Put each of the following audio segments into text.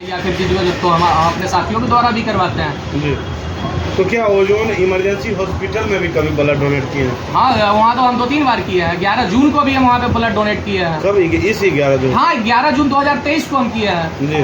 या फिर किसी को तो हम अपने साथियों के द्वारा भी करवाते हैं जी। तो क्या ओजोन इमरजेंसी हॉस्पिटल में भी कभी ब्लड डोनेट किए हैं? हाँ, वहाँ तो हम 2-3 बार किए हैं। 11 जून को भी हम वहाँ पे ब्लड डोनेट किए हैं। कब? इस 11 जून? हाँ, 11 जून 2023 को हम किए हैं जी।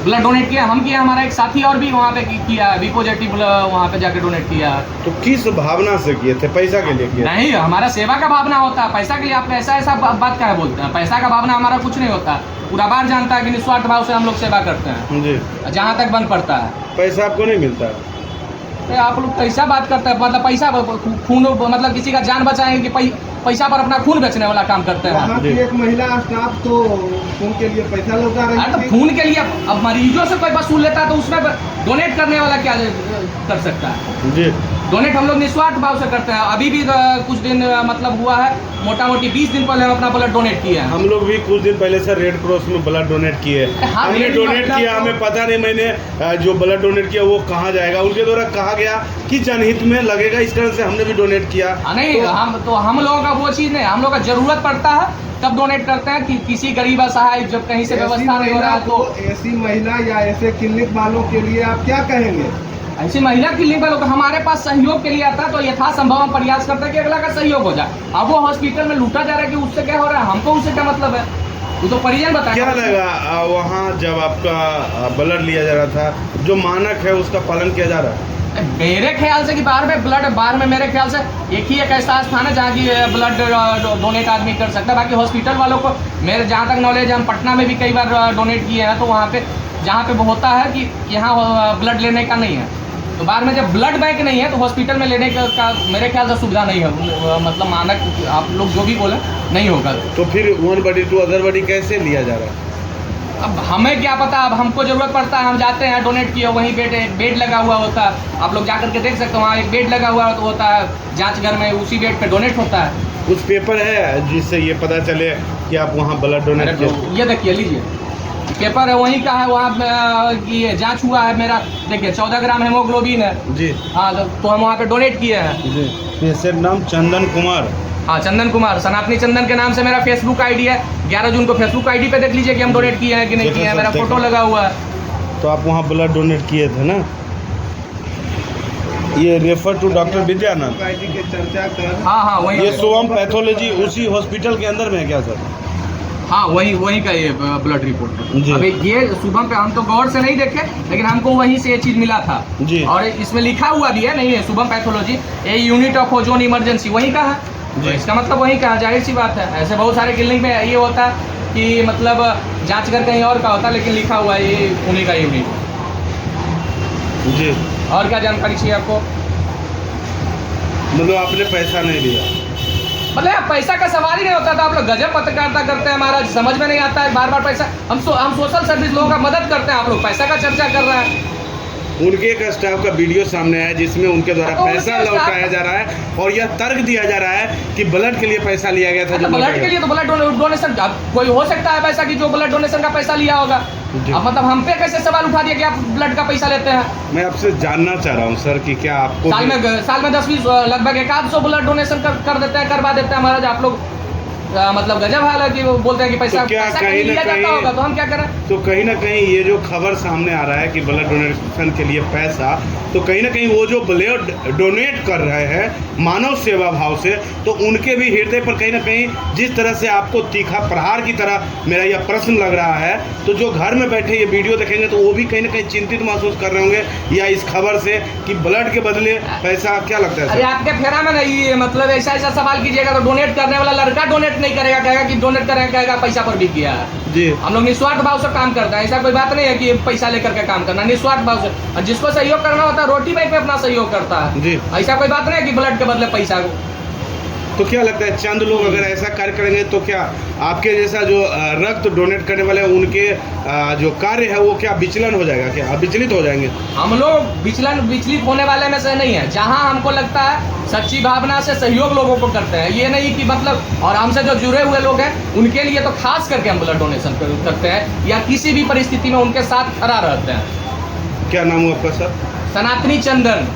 ब्लड डोनेट किया। हम किया, हमारा एक साथी और भी वहाँ पे किया, बी पॉजिटिव वहाँ पे जाके डोनेट किया। तो किस भावना से किए थे? पैसा के लिए किए? नहीं, हमारा सेवा का भावना होता है। पैसा के लिए आप ऐसा बात क्या है बोलते हैं? पैसा का भावना हमारा कुछ नहीं होता। पूरा बार जानता है कि निस्वार्थ भाव से हम लोग सेवा करते हैं जी। जहाँ तक बन पड़ता है। पैसा आपको नहीं मिलता? आप लोग कैसा बात करते हैं? मतलब पैसा खून, मतलब किसी का जान बचाएंगे कि पैसा पर अपना खून बेचने वाला काम करते हैं। वहाँ की एक महिला स्टाफ तो खून के लिए पैसा लौटा रही तो थी। खून के लिए अब मरीजों से कोई वसूल लेता है तो उसमें डोनेट करने वाला क्या कर सकता है? जी। डोनेट हम लोग निस्वार्थ भाव से करते हैं। अभी भी कुछ दिन मतलब हुआ है, मोटा मोटी 20 दिन पहले हम अपना ब्लड डोनेट किए हैं। हम लोग भी कुछ दिन पहले सर रेड क्रॉस में ब्लड डोनेट किए। हाँ, हमने डोनेट किया, हमें पता नहीं, मैंने जो ब्लड डोनेट किया वो कहाँ जाएगा, उनके द्वारा कहा गया कि जनहित में लगेगा, इस तरह से हमने भी डोनेट किया। नहीं, हम लोगों का वो चीज़ नहीं, हम लोग का जरूरत पड़ता है तब डोनेट करते हैं कि किसी गरीब असहाय जब कहीं से व्यवस्था नहीं हो रहा है तो। ऐसी महिला या ऐसे क्लिनिक वालों के लिए आप क्या कहेंगे? ऐसी महिला क्लिनिक वालों को हमारे पास सहयोग के लिए आता है तो यथासंभव हम प्रयास करते हैं कि अगला का सहयोग हो जाए। अब वो हॉस्पिटल में लूटा जा रहा है कि उससे क्या हो रहा है, हमको उससे क्या मतलब है? वो तो परिजन बताए। क्या लगा वहाँ जब आपका ब्लड लिया जा रहा था, जो मानक है उसका पालन किया जा रहा है? मेरे ख्याल से कि बार में मेरे ख्याल से एक ही एक ऐसा स्थान है जहाँ की ब्लड डोनेट आदमी कर सकता है। बाकी हॉस्पिटल वालों को मेरे जहाँ तक नॉलेज है, हम पटना में भी कई बार डोनेट किए हैं तो वहाँ पे जहाँ पे वो होता है कि यहाँ ब्लड लेने का नहीं है, तो बार में जब ब्लड बैंक नहीं है तो हॉस्पिटल में लेने का मेरे ख्याल से सुविधा नहीं है। मतलब मानक आप लोग जो भी बोले नहीं होगा। तो फिर one body to other body कैसे लिया जा रहा है? अब हमें क्या पता, अब हमको जरूरत पड़ता है, हम जाते हैं डोनेट किए, वहीं बेड लगा हुआ होता है। आप लोग जा करके देख सकते हो, वहाँ एक बेड लगा हुआ होता है जांच घर में, उसी बेड पे डोनेट होता है। कुछ पेपर है जिससे ये पता चले कि आप वहाँ ब्लड डोनेट किए? ये देखिए, लीजिए पेपर है, वहीं का है, वहाँ ये जांच हुआ है मेरा। देखिए 14 ग्राम हेमोग्लोबिन है जी। हाँ, तो हम वहाँ पे डोनेट किए हैं। जी। पेशेंट नाम चंदन कुमार? हाँ, चंदन कुमार, सनातनी चंदन के नाम से मेरा फेसबुक आईडी है। 11 जून को फेसबुक आईडी पे देख लीजिए कि हम डोनेट किए हैं कि नहीं किए हैं, मेरा फोटो लगा हुआ है। तो आप वहाँ ब्लड डोनेट किए थे ना? ये रेफर टू डॉक्टर विद्यानंद की चर्चा कर। हाँ, वही। ये शुभम पैथोलॉजी उसी हॉस्पिटल के अंदर में है क्या सर? हाँ, वही का ये ब्लड रिपोर्ट। जी। अभी ये शुभम पे हम तो गौर से नहीं देखे, लेकिन हमको वहीं से ये चीज मिला था जी। और इसमें लिखा हुआ भी है, नहीं है शुभम पैथोलॉजी, ये यूनिट ऑफ ओजोन इमरजेंसी वहीं का है। तो इसका मतलब वहीं का, जाहिर सी बात है। ऐसे बहुत सारे क्लिनिक में ये होता है कि मतलब जांच कर कहीं और का होता है, लेकिन लिखा हुआ है ये उन्हीं का यूनिट। जी। और क्या जानकारी चाहिए आपको? मतलब आपने पैसा नहीं लिया? मतलब पैसा का सवाल ही नहीं होता था। आप लोग गजब पत्रकारिता करते हैं महाराज, समझ में नहीं आता है। बार पैसा, हम सोशल सर्विस लोगों का मदद करते हैं, आप लोग पैसा का चर्चा कर रहे हैं। उनके एक स्टाफ का वीडियो सामने आया जिसमें उनके द्वारा तो पैसा लौटाया जा रहा है और यह तर्क दिया जा रहा है कि ब्लड के लिए पैसा लिया गया था। तो ब्लड के लिए तो ब्लड डोनेशन, कोई हो सकता है पैसा कि जो ब्लड डोनेशन का पैसा लिया होगा। अब मतलब हम पे कैसे सवाल उठा दिया कि आप ब्लड का पैसा लेते हैं? मैं आपसे जानना चाह रहा हूँ सर कि क्या आपको साल में 10-20 लगभग 100 ब्लड डोनेशन कर देते हैं, करवा देते हैं महाराज। आप लोग मतलब गजब हाल है कि वो बोलते हैं कि पैसा क्या कहीं लिया जाता होगा, तो हम क्या करें? तो कहीं ना कहीं ये जो खबर सामने आ रहा है कि ब्लड डोनेशन के लिए पैसा, तो कहीं ना कहीं वो जो ब्लड डोनेट कर रहे हैं मानव सेवा भाव से, तो उनके भी हृदय पर कहीं ना कहीं जिस तरह से आपको तीखा प्रहार की तरह मेरा यह प्रश्न लग रहा है, तो जो घर में बैठे ये वीडियो देखेंगे तो वो भी कहीं ना कहीं चिंतित महसूस कर रहे होंगे या इस खबर से कि ब्लड के बदले पैसा। क्या लगता है अरे आपके फेरा में नहीं, मतलब ऐसा सवाल कीजिएगा तो डोनेट करने वाला लड़का डोनेट नहीं करेगा, कहेगा कि डोनेट करेगा, कहेगा पैसा पर बिक गया है। जी। हम लोग निस्वार्थ भाव से काम करते हैं, ऐसा कोई बात नहीं है कि पैसा लेकर के काम करना, निस्वार्थ भाव से। और जिसको सहयोग करना होता है रोटी बैंक में अपना सहयोग करता है जी। ऐसा कोई बात नहीं है कि ब्लड के बदले पैसा। तो क्या लगता है चंद लोग अगर ऐसा कार्य करेंगे तो क्या आपके जैसा जो रक्त डोनेट करने वाले उनके जो कार्य है वो क्या विचलन हो जाएगा, क्या विचलित हो जाएंगे? हम लोग विचलित होने वाले में से नहीं है। जहां हमको लगता है सच्ची भावना से सहयोग लोगों को करते हैं, ये नहीं कि मतलब, और हमसे जो जुड़े हुए लोग हैं उनके लिए तो खास करके हम ब्लड डोनेशन करते हैं या किसी भी परिस्थिति में उनके साथ खड़ा रहते हैं। क्या नाम हुआ आपका सर? सनातनी चंदन।